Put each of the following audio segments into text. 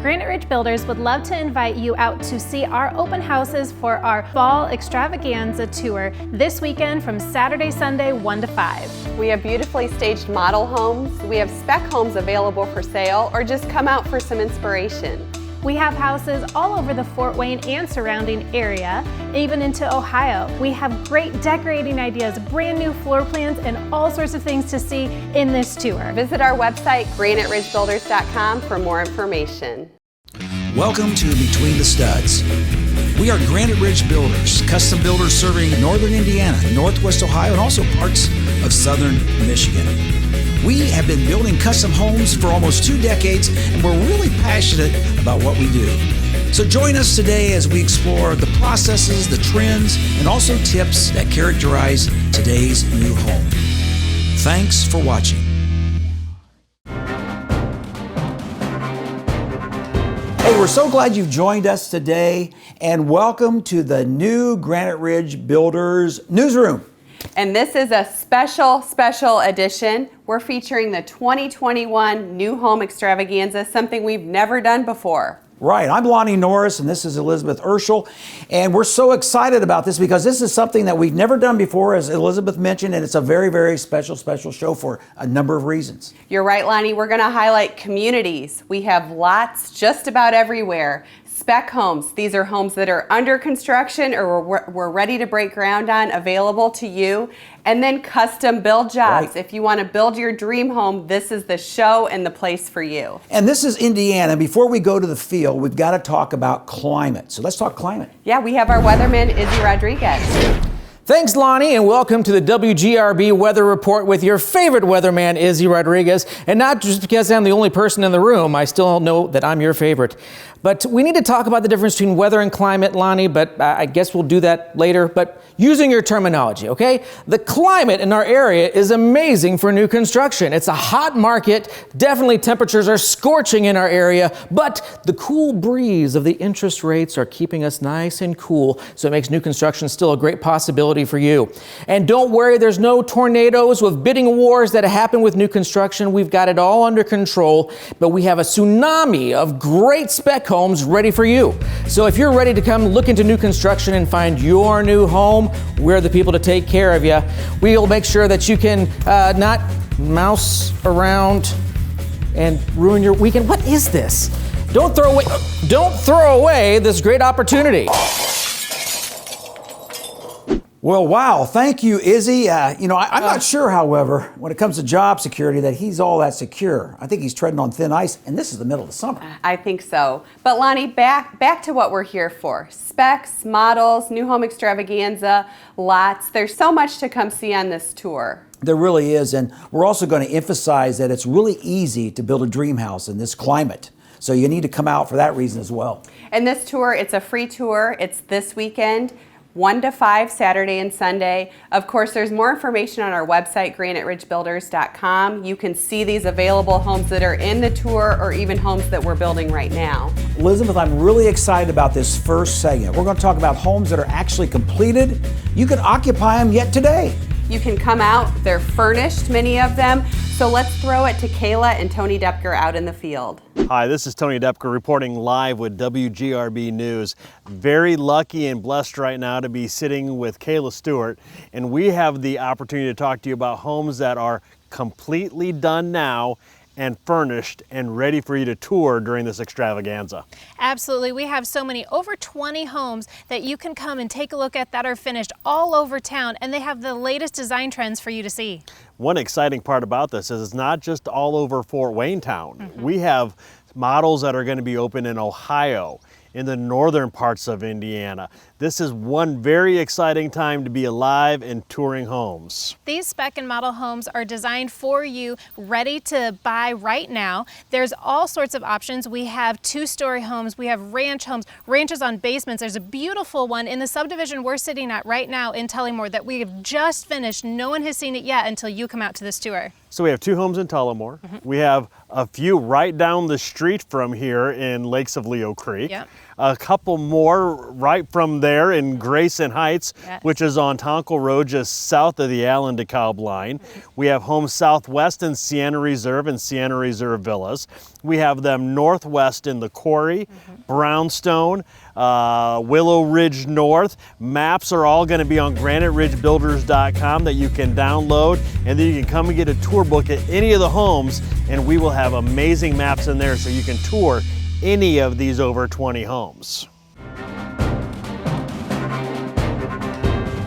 Granite Ridge Builders would love to invite you out to see our open houses for our Fall Extravaganza tour this weekend from Saturday, Sunday, 1 to 5. We have beautifully staged model homes. We have spec homes available for sale, or just come out for some inspiration. We have houses all over the Fort Wayne and surrounding area, even into Ohio. We have great decorating ideas, brand new floor plans, and all sorts of things to see in this tour. Visit our website, graniteridgebuilders.com, for more information. Welcome to Between the Studs. We are Granite Ridge Builders, custom builders serving northern Indiana, northwest Ohio, and also parts of southern Michigan. We have been building custom homes for almost 2 decades, and we're really passionate about what we do. So join us today as we explore the processes, the trends, and also tips that characterize today's new home. Thanks for watching. Hey, we're so glad you've joined us today, and welcome to the new Granite Ridge Builders Newsroom. And this is a special edition. We're featuring the 2021 New Home Extravaganza, something we've never done before. Right, I'm Lonnie Norris and this is Elizabeth Urschel, and we're so excited about this because this is something that we've never done before, as Elizabeth mentioned, and it's a very special show for a number of reasons. You're right, Lonnie. We're going to highlight communities. We have lots just about everywhere. Spec homes. These are homes that are under construction or we're ready to break ground on, available to you. And then custom build jobs. Right. If you want to build your dream home, this is the show and the place for you. And this is Indiana. Before we go to the field, we've got to talk about climate. So let's talk climate. Yeah, we have our weatherman, Izzy Rodriguez. Thanks, Lonnie, and welcome to the WGRB Weather Report with your favorite weatherman, Izzy Rodriguez. And not just because I'm the only person in the room, I still know that I'm your favorite. But we need to talk about the difference between weather and climate, Lonnie, but I guess we'll do that later. But using your terminology, okay? The climate in our area is amazing for new construction. It's a hot market. Definitely temperatures are scorching in our area, but the cool breeze of the interest rates are keeping us nice and cool, so it makes new construction still a great possibility for you. And don't worry, there's no tornadoes with bidding wars that happen with new construction. We've got it all under control, but we have a tsunami of great spec homes ready for you. So if you're ready to come look into new construction and find your new home, we're the people to take care of you. We'll make sure that you can not mouse around and ruin your weekend. What is this? Don't throw away this great opportunity. Well, wow, thank you, Izzy. I'm not sure, however, when it comes to job security, that he's all that secure. I think he's treading on thin ice, and this is the middle of the summer. I think so. But Lonnie, back to what we're here for. Specs, models, New Home Extravaganza, lots. There's so much to come see on this tour. There really is, and we're also going to emphasize that it's really easy to build a dream house in this climate. So you need to come out for that reason as well. And this tour, it's a free tour. It's this weekend, 1 to 5, Saturday and Sunday. Of course, there's more information on our website, graniteridgebuilders.com. You can see these available homes that are in the tour or even homes that we're building right now. Elizabeth, I'm really excited about this first segment. We're going to talk about homes that are actually completed. You can occupy them yet today. You can come out. They're furnished, many of them. So let's throw it to Kayla and Tony Depker out in the field. Hi, this is Tony Depker reporting live with WGRB News. Very lucky and blessed right now to be sitting with Kayla Stewart, and we have the opportunity to talk to you about homes that are completely done now and furnished and ready for you to tour during this extravaganza. Absolutely. We have so many, over 20 homes that you can come and take a look at that are finished all over town, and they have the latest design trends for you to see. One exciting part about this is it's not just all over Fort Wayne town. We have models that are going to be open in Ohio, in the northern parts of Indiana. This is one very exciting time to be alive and touring homes. These spec and model homes are designed for you, ready to buy right now. There's all sorts of options. We have 2-story homes, we have ranch homes, ranches on basements. There's a beautiful one in the subdivision we're sitting at right now in Tullamore that we have just finished. No one has seen it yet until you come out to this tour. So we have 2 homes in Tullamore. We have a few right down the street from here in Lakes of Leo Creek. Yep. A couple more right from there in Grayson Heights, Yes. which is on Tonkel Road just south of the Allen DeKalb line. We have homes southwest in Sienna Reserve and Sienna Reserve Villas. We have them northwest in the Quarry, Brownstone, Willow Ridge North. Maps are all going to be on graniteridgebuilders.com that you can download, and then you can come and get a tour book at any of the homes, and we will have amazing maps in there so you can tour any of these over 20 homes.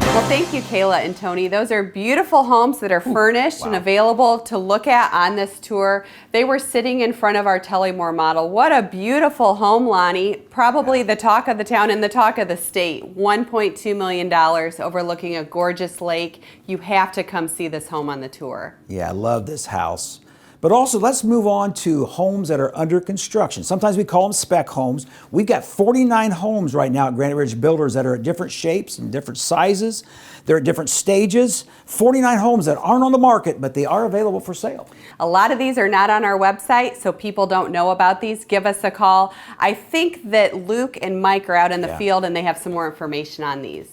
Well, thank you, Kayla and Tony. Those are beautiful homes that are furnished and available to look at on this tour. They were sitting in front of our Tullymore model. What a beautiful home, Lonnie. Probably the talk of the town and the talk of the state. $1.2 million overlooking a gorgeous lake. You have to come see this home on the tour. Yeah, I love this house. But also, let's move on to homes that are under construction. Sometimes we call them spec homes. We've got 49 homes right now at Granite Ridge Builders that are at different shapes and different sizes. They're at different stages. 49 homes that aren't on the market, but they are available for sale. A lot of these are not on our website, so people don't know about these. Give us a call. I think that Luke and Mike are out in the field and they have some more information on these.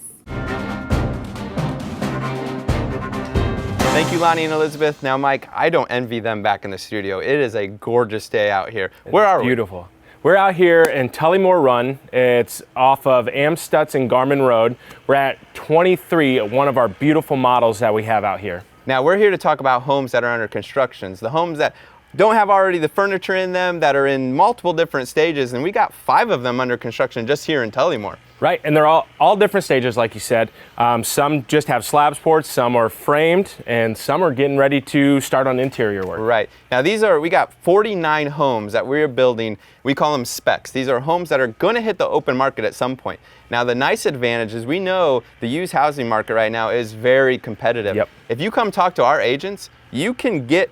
Thank you, Lonnie and Elizabeth. Now, Mike, I don't envy them back in the studio. It is a gorgeous day out here. Where are we? Beautiful. We're out here in Tullymore Run. It's off of Amstutz and Garmin Road. We're at 23, one of our beautiful models that we have out here. Now, we're here to talk about homes that are under construction. The homes that don't have already the furniture in them, that are in multiple different stages, and we got 5 of them under construction just here in Tullymore. Right, and they're all different stages, like you said. Some just have slab supports, some are framed, and some are getting ready to start on interior work. Right. Now we got 49 homes that we're building. We call them specs. These are homes that are going to hit the open market at some point. Now, the nice advantage is we know the used housing market right now is very competitive. Yep. If you come talk to our agents, you can get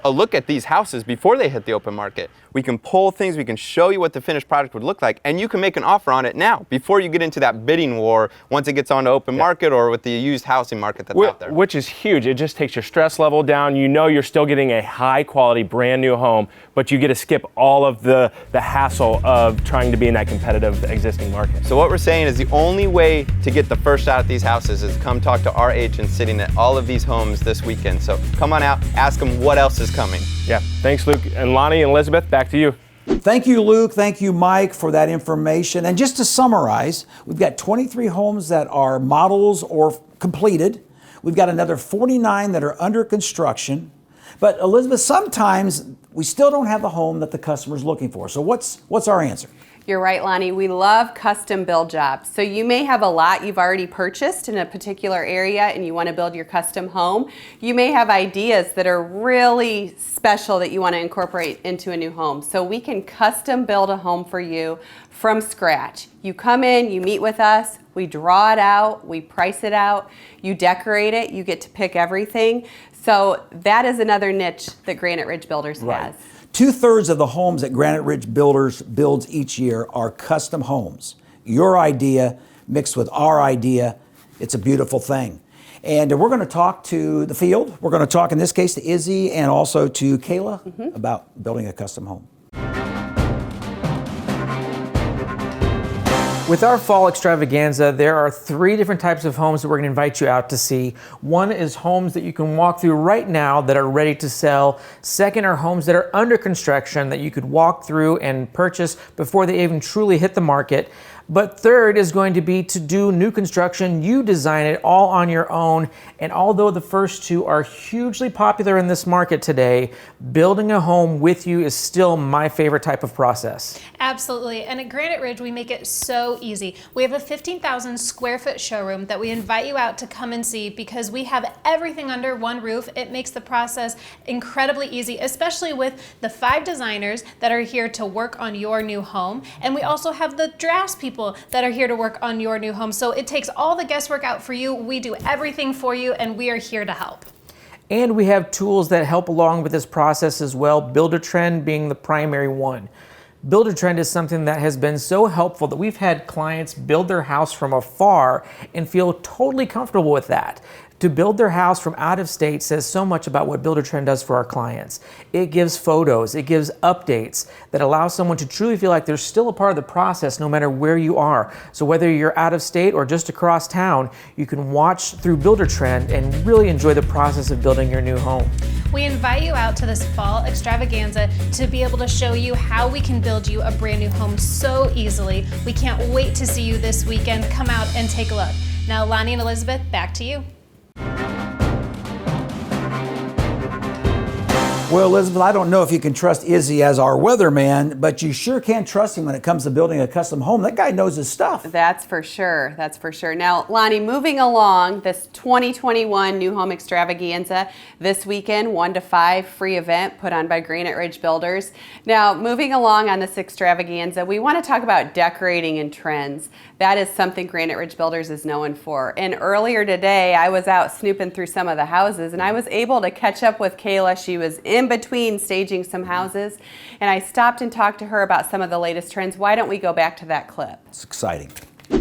a look at these houses before they hit the open market. We can pull things, we can show you what the finished product would look like, and you can make an offer on it now before you get into that bidding war once it gets onto open market or with the used housing market that's out there. Which is huge. It just takes your stress level down. You know you're still getting a high quality brand new home, but you get to skip all of the hassle of trying to be in that competitive existing market. So what we're saying is the only way to get the first shot at these houses is come talk to our agents sitting at all of these homes this weekend. So come on out, ask them what else is coming. Yeah, thanks Luke. And Lonnie and Elizabeth, back to you. Thank you, Luke. Thank you, Mike, for that information. And just to summarize, we've got 23 homes that are models or completed. We've got another 49 that are under construction. But Elizabeth, sometimes we still don't have the home that the customer's looking for. So what's our answer? You're right, Lonnie. We love custom build jobs. So you may have a lot you've already purchased in a particular area and you want to build your custom home. You may have ideas that are really special that you want to incorporate into a new home. So we can custom build a home for you from scratch. You come in, you meet with us, we draw it out, we price it out, you decorate it, you get to pick everything. So that is another niche that Granite Ridge Builders has. 2/3 of the homes that Granite Ridge Builders builds each year are custom homes. Your idea mixed with our idea, it's a beautiful thing. And we're going to talk to the field. We're going to talk, in this case, to Izzy and also to Kayla about building a custom home. With our fall extravaganza, there are 3 different types of homes that we're going to invite you out to see. One is homes that you can walk through right now that are ready to sell. Second are homes that are under construction that you could walk through and purchase before they even truly hit the market. But third is going to be to do new construction. You design it all on your own. And although the first 2 are hugely popular in this market today, building a home with you is still my favorite type of process. Absolutely. And at Granite Ridge, we make it so easy. We have a 15,000 square foot showroom that we invite you out to come and see because we have everything under one roof. It makes the process incredibly easy, especially with the 5 designers that are here to work on your new home. And we also have the draftspeople that are here to work on your new home. So it takes all the guesswork out for you. We do everything for you, and we are here to help. And we have tools that help along with this process as well, Builder-Trend being the primary one. Builder-Trend is something that has been so helpful that we've had clients build their house from afar and feel totally comfortable with that. To build their house from out of state says so much about what Builder Trend does for our clients. It gives photos, it gives updates that allow someone to truly feel like they're still a part of the process no matter where you are. So whether you're out of state or just across town, you can watch through Builder Trend and really enjoy the process of building your new home. We invite you out to this fall extravaganza to be able to show you how we can build you a brand new home so easily. We can't wait to see you this weekend. Come out and take a look. Now, Lonnie and Elizabeth, back to you. Well, Elizabeth, I don't know if you can trust Izzy as our weatherman, but you sure can trust him when it comes to building a custom home. That guy knows his stuff. That's for sure. That's for sure. Now, Lonnie, moving along, this 2021 New Home Extravaganza this weekend, 1 to 5 free event put on by Granite Ridge Builders. Now, moving along on this extravaganza, we want to talk about decorating and trends. That is something Granite Ridge Builders is known for. And earlier today, I was out snooping through some of the houses, and I was able to catch up with Kayla. She was in between staging some houses, and I stopped and talked to her about some of the latest trends. Why don't we go back to that clip? It's exciting.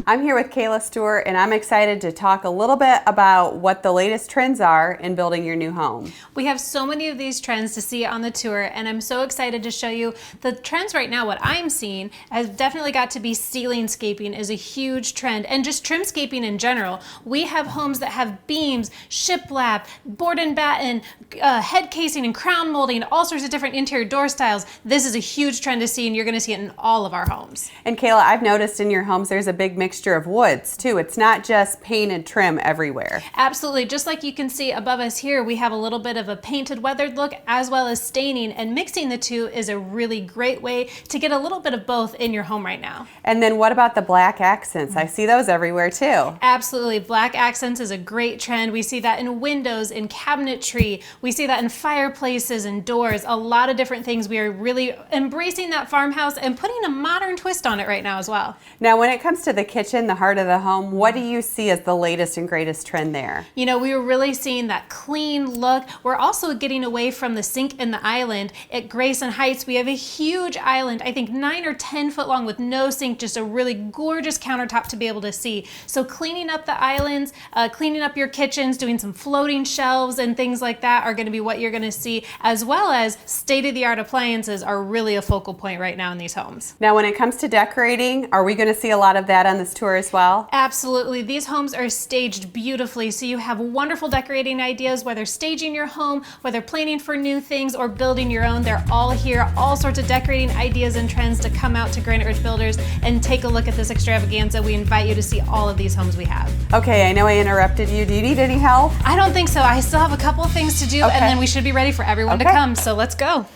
I'm here with Kayla Stewart, and I'm excited to talk a little bit about what the latest trends are in building your new home. We have so many of these trends to see on the tour, and I'm so excited to show you the trends right now. What I'm seeing has definitely got to be ceiling-scaping is a huge trend, and just trimscaping in general. We have homes that have beams, shiplap, board and batten, head casing and crown molding, all sorts of different interior door styles. This is a huge trend to see, and you're going to see it in all of our homes. And Kayla, I've noticed in your homes there's a big mixture of woods too. It's not just paint and trim everywhere. Absolutely. Just like you can see above us here, we have a little bit of a painted weathered look as well as staining, and mixing the two is a really great way to get a little bit of both in your home right now. And then what about the black accents? I see those everywhere too. Absolutely. Black accents is a great trend. We see that in windows, in cabinetry. We see that in fireplaces and doors. A lot of different things. We are really embracing that farmhouse and putting a modern twist on it right now as well. Now, when it comes to the kitchen, the heart of the home, what do you see as the latest and greatest trend there? You know, we were really seeing that clean look. We're also getting away from the sink and the island. At Grayson Heights, we have a huge island, I think 9 or 10 foot long with no sink, just a really gorgeous countertop to be able to see. So cleaning up the islands, cleaning up your kitchens, doing some floating shelves and things like that are going to be what you're going to see, as well as state-of-the-art appliances are really a focal point right now in these homes. Now, when it comes to decorating, are we going to see a lot of that on this tour as well? Absolutely. These homes are staged beautifully, so you have wonderful decorating ideas, whether staging your home, whether planning for new things, or building your own. They're all here, all sorts of decorating ideas and trends to come out to Granite Ridge Builders and take a look at this extravaganza. We invite you to see all of these homes we have. Okay, I know I interrupted you. Do you need any help? I don't think so. I still have a couple of things to do, Okay. and then we should be ready for everyone to come, so let's go.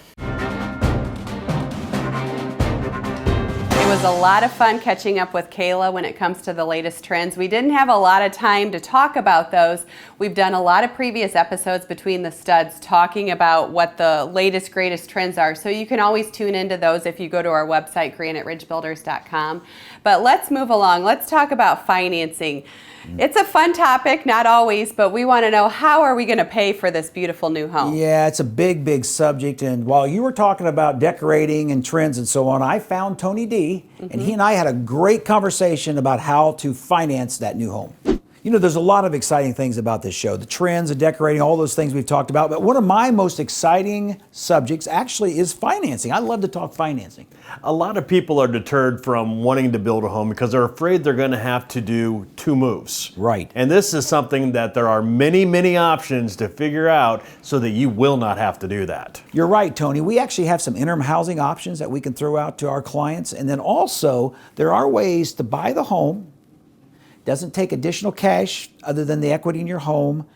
It was a lot of fun catching up with Kayla when it comes to the latest trends. We didn't have a lot of time to talk about those. We've done a lot of previous episodes between the studs talking about what the latest, greatest trends are. So you can always tune into those if you go to our website, graniteridgebuilders.com. But let's move along. Let's talk about financing. It's a fun topic, not always, but we want to know, how are we going to pay for this beautiful new home? Yeah, it's a big, big subject. And while you were talking about decorating and trends and so on, I found Tony D, and he and I had a great conversation about how to finance that new home. You know, there's a lot of exciting things about this show, the trends, the decorating, all those things we've talked about. But one of my most exciting subjects actually is financing. I love to talk financing. A lot of people are deterred from wanting to build a home because they're afraid they're going to have to do 2 moves. Right. And this is something that there are many, many options to figure out so that you will not have to do that. You're right, Tony. We actually have some interim housing options that we can throw out to our clients. And then also, there are ways to buy the home. Doesn't take additional cash other than the equity in your home,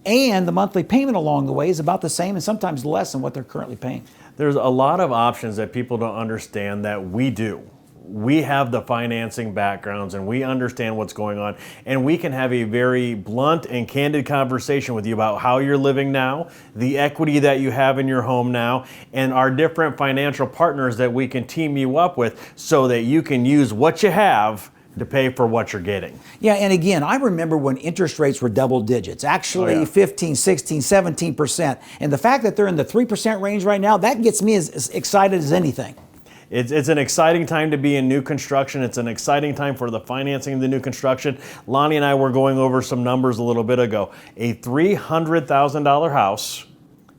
and the monthly payment along the way is about the same and sometimes less than what they're currently paying. There's a lot of options that people don't understand that we do. We have the financing backgrounds and we understand what's going on, and we can have a very blunt and candid conversation with you about how you're living now, the equity that you have in your home now, and our different financial partners that we can team you up with so that you can use what you have to pay for what you're getting. Yeah, and again, I remember when interest rates were double digits, actually 15, 16, 17%. And the fact that they're in the 3% range right now, that gets me as excited as anything. It's an exciting time to be in new construction. It's an exciting time for the financing of the new construction. Lonnie and I were going over some numbers a little bit ago. A $300,000 house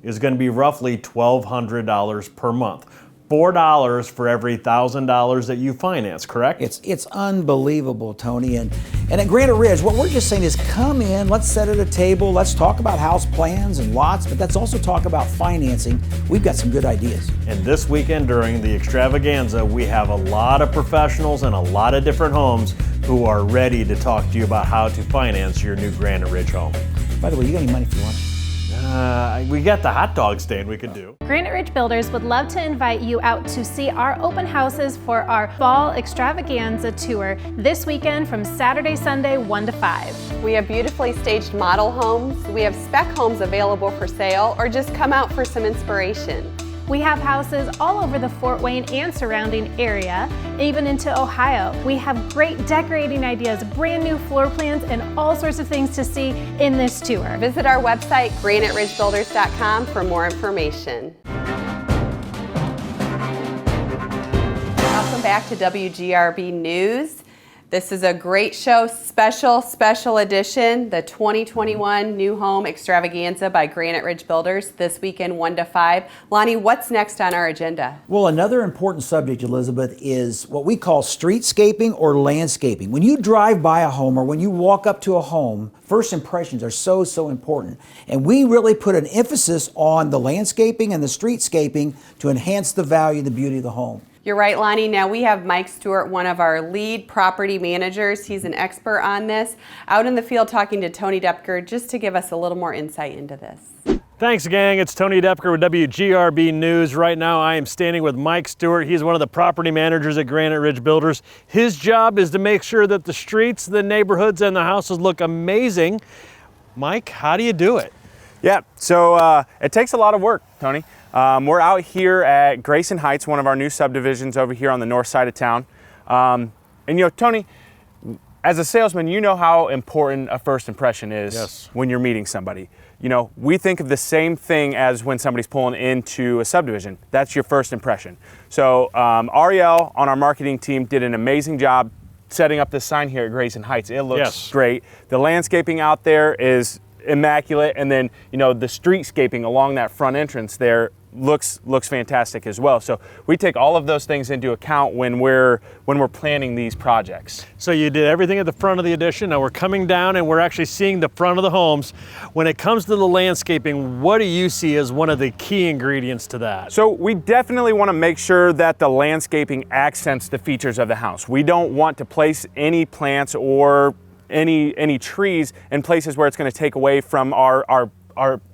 is going to be roughly $1,200 per month. $4 for every $1,000 that you finance, correct? It's unbelievable, Tony. And at Granite Ridge, what we're just saying is come in, let's sit at a table, let's talk about house plans and lots, but let's also talk about financing. We've got some good ideas. And this weekend during the Extravaganza, we have a lot of professionals and a lot of different homes who are ready to talk to you about how to finance your new Granite Ridge home. By the way, you got any money for lunch? We got the hot dog stand we could do. Granite Ridge Builders would love to invite you out to see our open houses for our Fall Extravaganza tour this weekend from Saturday, Sunday, 1 to 5. We have beautifully staged model homes. We have spec homes available for sale, or just come out for some inspiration. We have houses all over the Fort Wayne and surrounding area, even into Ohio. We have great decorating ideas, brand new floor plans, and all sorts of things to see in this tour. Visit our website, graniteridgebuilders.com, for more information. Welcome back to WGRB News. This is a great show, special edition, the 2021 New Home Extravaganza by Granite Ridge Builders, this weekend 1 to 5. Lonnie, what's next on our agenda? Well, another important subject, Elizabeth, is what we call streetscaping or landscaping. When you drive by a home or when you walk up to a home, first impressions are so important. And we really put an emphasis on the landscaping and the streetscaping to enhance the value and the beauty of the home. You're right, Lonnie. Now we have Mike Stewart, one of our lead property managers. He's an expert on this, out in the field talking to Tony Depker just to give us a little more insight into this. Thanks, gang. It's Tony Depker with WGRB News. Right now I am standing with Mike Stewart. He's one of the property managers at Granite Ridge Builders. His job is to make sure that the streets, the neighborhoods, and the houses look amazing. Mike, how do you do it? Yeah, so it takes a lot of work, Tony. We're out here at Grayson Heights, one of our new subdivisions over here on the north side of town. And you know, Tony, as a salesman, you know how important a first impression is when you're meeting somebody. You know, we think of the same thing as when somebody's pulling into a subdivision. That's your first impression. So Ariel on our marketing team did an amazing job setting up this sign here at Grayson Heights. It looks great. The landscaping out there is immaculate, and then you know the streetscaping along that front entrance there looks fantastic as well. So we take all of those things into account when we're planning these projects. So you did everything at the front of the addition. Now we're coming down and we're actually seeing the front of the homes. When it comes to the landscaping, what do you see as one of the key ingredients to that? So we definitely want to make sure that the landscaping accents the features of the house. We don't want to place any plants or any trees in places where it's going to take away from our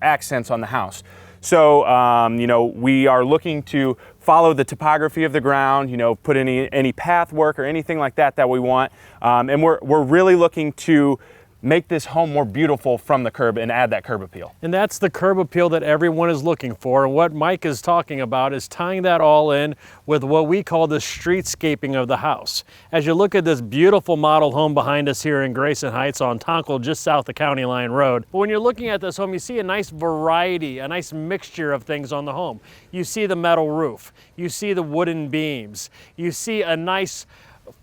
accents on the house. So you know, we are looking to follow the topography of the ground, you know, put any path work or anything like that we want, and we're really looking to make this home more beautiful from the curb and add that curb appeal. And that's the curb appeal that everyone is looking for. And what Mike is talking about is tying that all in with what we call the streetscaping of the house. As you look at this beautiful model home behind us here in Grayson Heights on Tonkel, just south of County Line Road. But when you're looking at this home, you see a nice variety, a nice mixture of things on the home. You see the metal roof, you see the wooden beams, you see a nice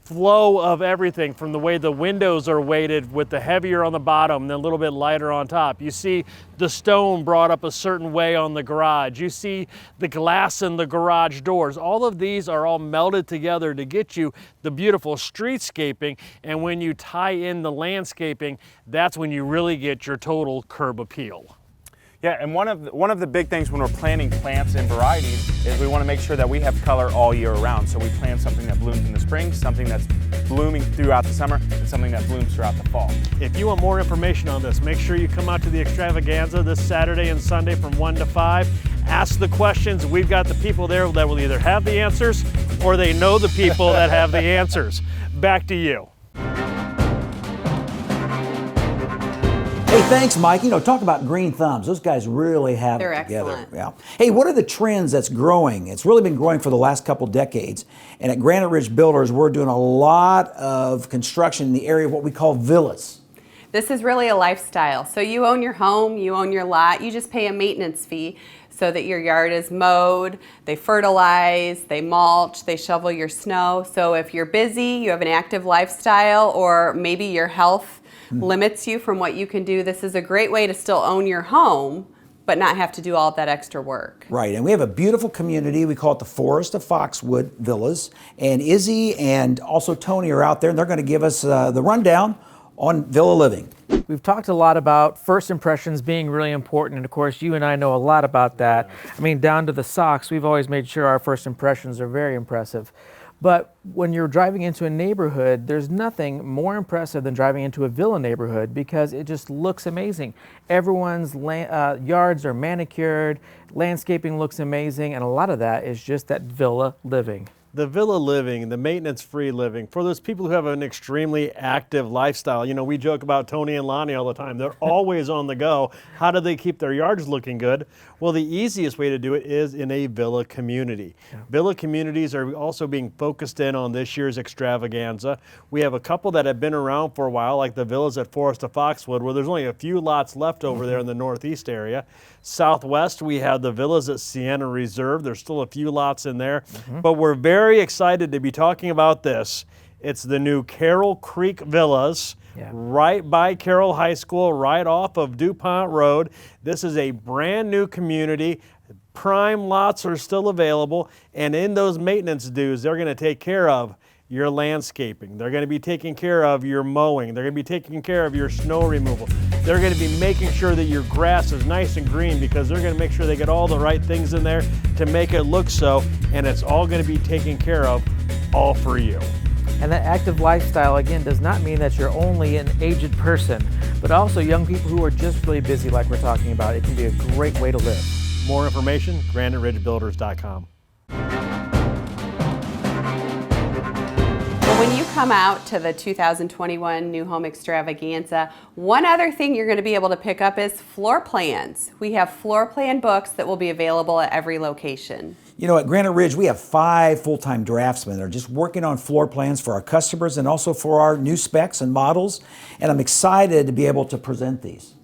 flow of everything from the way the windows are weighted with the heavier on the bottom and a little bit lighter on top. You see the stone brought up a certain way on the garage. You see the glass in the garage doors. All of these are all melded together to get you the beautiful streetscaping, and when you tie in the landscaping, that's when you really get your total curb appeal. Yeah, and one of the big things when we're planting plants and varieties is we want to make sure that we have color all year round. So we plant something that blooms in the spring, something that's blooming throughout the summer, and something that blooms throughout the fall. If you want more information on this, make sure you come out to the Extravaganza this Saturday and Sunday from 1 to 5. Ask the questions. We've got the people there that will either have the answers or they know the people that have the answers. Back to you. Hey, thanks, Mike. You know, talk about green thumbs. Those guys really have They're it together. excellent. Yeah. Hey, what are the trends that's growing? It's really been growing for the last couple decades. And at Granite Ridge Builders, we're doing a lot of construction in the area of what we call villas. This is really a lifestyle. So you own your home, you own your lot, you just pay a maintenance fee. so that your yard is mowed. They fertilize, they mulch, they shovel your snow. So if you're busy, you have an active lifestyle, or maybe your health limits you from what you can do, this is a great way to still own your home but not have to do all of that extra work. Right, and we have a beautiful community. We call it the Forest of Foxwood Villas. And Izzy and also Tony are out there, and they're going to give us the rundown on villa living. We've talked a lot about first impressions being really important, and of course you and I know a lot about that. I mean, down to the socks, we've always made sure our first impressions are very impressive. But when you're driving into a neighborhood, there's nothing more impressive than driving into a villa neighborhood, because it just looks amazing. Everyone's yards are manicured, landscaping looks amazing, and a lot of that is just that villa living. The villa living, the maintenance-free living, for those people who have an extremely active lifestyle. You know, we joke about Tony and Lonnie all the time. They're always on the go. How do they keep their yards looking good? Well, the easiest way to do it is in a villa community. Yeah. Villa communities are also being focused in on this year's extravaganza. We have a couple that have been around for a while, like the villas at Forest of Foxwood, where there's only a few lots left over there in the northeast area. Southwest, we have the villas at Sienna Reserve. There's still a few lots in there, but we're very excited to be talking about this. It's the new Carroll Creek Villas, right by Carroll High School, right off of DuPont Road. This is a brand new community. Prime lots are still available, and in those maintenance dues, they're going to take care of your landscaping. They're going to be taking care of your mowing. They're going to be taking care of your snow removal. They're going to be making sure that your grass is nice and green, because they're going to make sure they get all the right things in there to make it look so, and it's all going to be taken care of, all for you. And that active lifestyle, again, does not mean that you're only an aged person, but also young people who are just really busy like we're talking about. It can be a great way to live. More information, GraniteRidgeBuilders.com. When you come out to the 2021 New Home Extravaganza, one other thing you're going to be able to pick up is floor plans. We have floor plan books that will be available at every location. You know, at Granite Ridge, we have 5 full-time draftsmen that are just working on floor plans for our customers and also for our new specs and models, and I'm excited to be able to present these.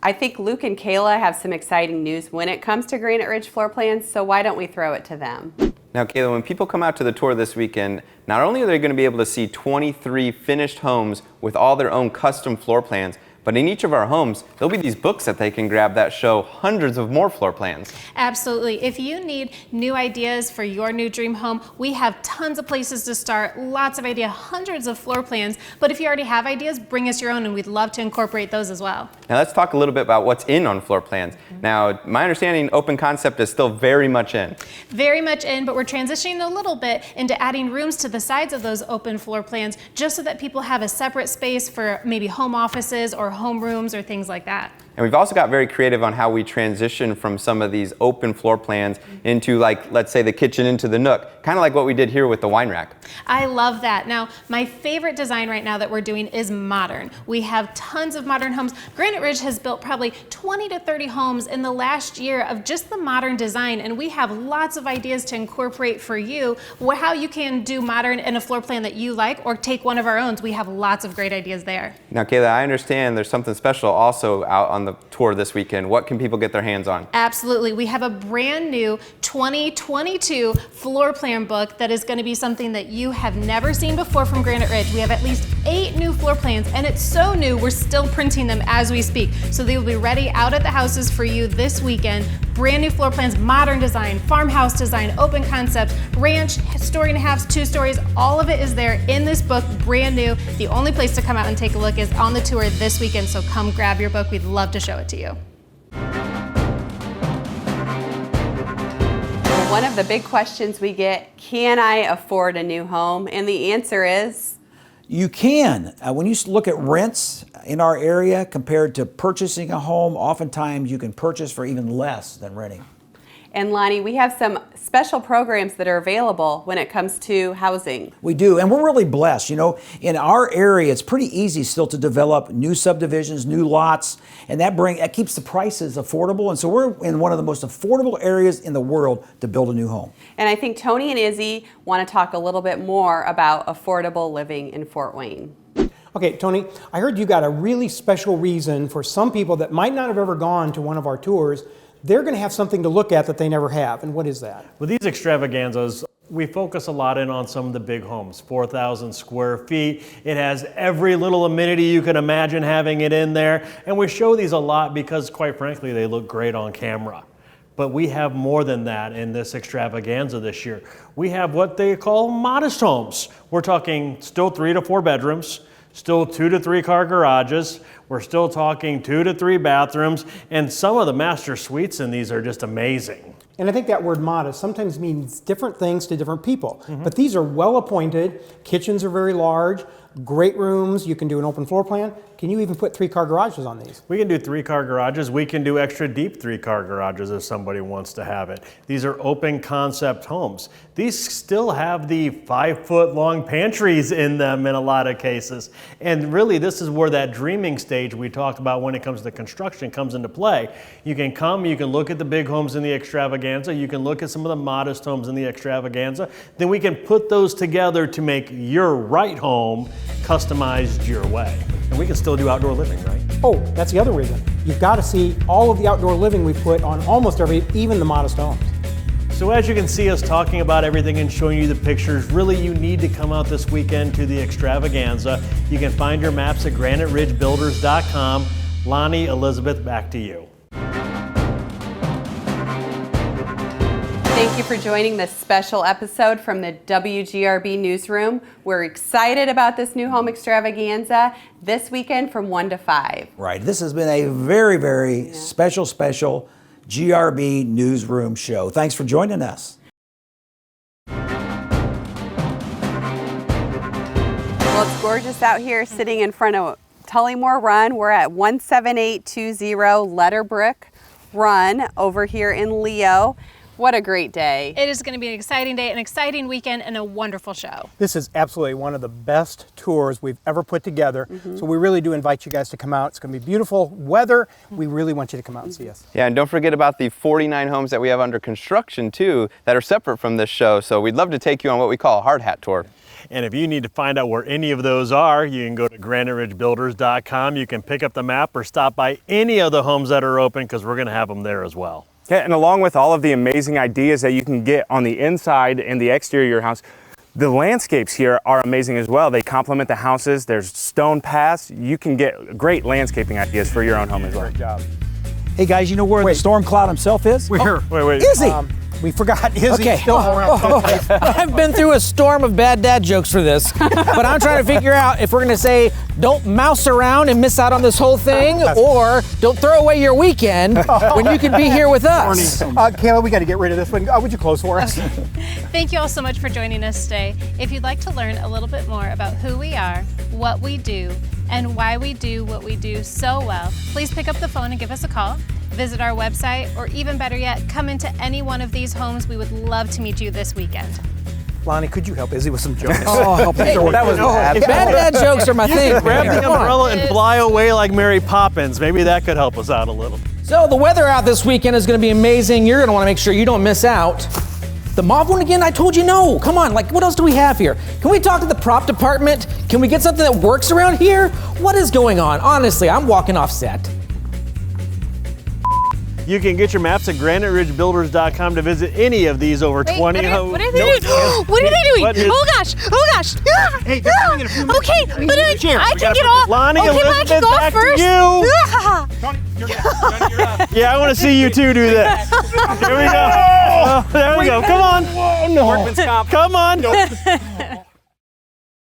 I think Luke and Kayla have some exciting news when it comes to Granite Ridge floor plans, so why don't we throw it to them? Now, Kayla, when people come out to the tour this weekend, not only are they going to be able to see 23 finished homes with all their own custom floor plans, but in each of our homes, there'll be these books that they can grab that show hundreds of more floor plans. Absolutely. If you need new ideas for your new dream home, we have tons of places to start, lots of ideas, hundreds of floor plans. But if you already have ideas, bring us your own, and we'd love to incorporate those as well. Now let's talk a little bit about what's in on floor plans. Now, my understanding, open concept is still very much in. Very much in, but we're transitioning a little bit into adding rooms to the sides of those open floor plans, just so that people have a separate space for maybe home offices or home rooms or things like that. And we've also got very creative on how we transition from some of these open floor plans into, like, let's say the kitchen into the nook, kind of like what we did here with the wine rack. I love that. Now, my favorite design right now that we're doing is modern. We have tons of modern homes. Granite Ridge has built probably 20 to 30 homes in the last year of just the modern design, and we have lots of ideas to incorporate for you, how you can do modern in a floor plan that you like, or take one of our own. We have lots of great ideas there. Now, Kayla, I understand there's something special also out on the tour this weekend. What can people get their hands on? Absolutely. We have a brand new 2022 floor plan book that is going to be something that you have never seen before from Granite Ridge. We have at least 8 new floor plans, and it's so new we're still printing them as we speak. So they will be ready out at the houses for you this weekend. Brand new floor plans, modern design, farmhouse design, open concepts, ranch, story and a half, 2 stories, all of it is there in this book, brand new. The only place to come out and take a look is on the tour this weekend, so come grab your book. We'd love to show it to you. One of the big questions we get, can I afford a new home? And the answer is, You can. When you look at rents in our area compared to purchasing a home, oftentimes you can purchase for even less than renting. and Lonnie, we have some special programs that are available when it comes to housing. We do, and we're really blessed. You know, in our area, it's pretty easy still to develop new subdivisions, new lots, and that keeps the prices affordable. And so we're in one of the most affordable areas in the world to build a new home. And I think Tony and Izzy want to talk a little bit more about affordable living in Fort Wayne. Okay, Tony, I heard you got a really special reason for some people that might not have ever gone to one of our tours. they're going to have something to look at that they never have. And what is that? With these extravaganzas, we focus a lot in on some of the big homes, 4,000 square feet. It has every little amenity you can imagine having it in there. And we show these a lot because, quite frankly, they look great on camera. But we have more than that in this extravaganza this year. We have what they call modest homes. We're talking still 3 to 4 bedrooms, still 2 to 3 car garages. We're still talking 2 to 3 bathrooms. And some of the master suites in these are just amazing. And I think that word modest sometimes means different things to different people. But these are well appointed. Kitchens are very large, great rooms. You can do an open floor plan. Can you even put 3-car garages on these? We can do 3-car garages. We can do extra deep 3-car garages if somebody wants to have it. These are open concept homes. These still have the 5-foot long pantries in them in a lot of cases. And really, this is where that dreaming stage we talked about when it comes to construction comes into play. You can come, you can look at the big homes in the extravaganza, you can look at some of the modest homes in the extravaganza, then we can put those together to make your right home customized your way. And we can still do outdoor living, right? Oh, that's the other reason. You've got to see all of the outdoor living we put on almost every, even the modest homes. So as you can see us talking about everything and showing you the pictures, really you need to come out this weekend to the extravaganza. You can find your maps at graniteridgebuilders.com. Lonnie, Elizabeth, back to you. Thank you for joining this special episode from the WGRB Newsroom. We're excited about this new home extravaganza this weekend from 1 to 5. Right. This has been a very, very special GRB Newsroom show. Thanks for joining us. Well, it's gorgeous out here sitting in front of Tullymore Run. We're at 17820 Letterbrook Run over here in Leo. What a great day. It is going to be an exciting day, an exciting weekend, and a wonderful show. This is absolutely one of the best tours we've ever put together. So we really do invite you guys to come out. It's going to be beautiful weather. We really want you to come out and see us. Yeah, and don't forget about the 49 homes that we have under construction too that are separate from this show. So we'd love to take you on what we call a hard hat tour. And if you need to find out where any of those are, you can go to graniteridgebuilders.com. You can pick up the map or stop by any of the homes that are open because we're going to have them there as well. Yeah, and along with all of the amazing ideas that you can get on the inside and the exterior of your house, the landscapes here are amazing as well. They complement the houses. There's stone paths. You can get great landscaping ideas for your own home as well. Great job. Hey guys, you know where the storm cloud himself is? We're here. Wait. Is he? We forgot Izzy Okay. still around. I've been through a storm of bad dad jokes for this, but I'm trying to figure out if we're going to say don't mouse around and miss out on this whole thing, or don't throw away your weekend when you can be here with us. Kayla, we got to get rid of this one. Would you close for us? Thank you all so much for joining us today. If you'd like to learn a little bit more about who we are, what we do, and why we do what we do so well, please pick up the phone and give us a call. Visit our website, or even better yet, come into any one of these homes. We would love to meet you this weekend. Lonnie, could you help Izzy with some jokes? That was bad. Bad dad jokes are my thing. Grab the umbrella and fly away like Mary Poppins. Maybe that could help us out a little. So the weather out this weekend is going to be amazing. You're going to want to make sure you don't miss out. The mauve one again? I told you no. Come on, like what else do we have here? Can we talk to the prop department? Can we get something that works around here? What is going on? Honestly, I'm walking off set. You can get your maps at graniteridgebuilders.com to visit any of these over 20 homes. What are they doing? What are they doing? Oh gosh! Hey, they're coming in a few minutes. Okay, but I can get off. Lonnie, okay, Elizabeth, I can go back first. to you. Tony, you're up. Yeah, I want to see you two do this. Here we go. Oh, there we go. Come on. Workman's comp. Come on.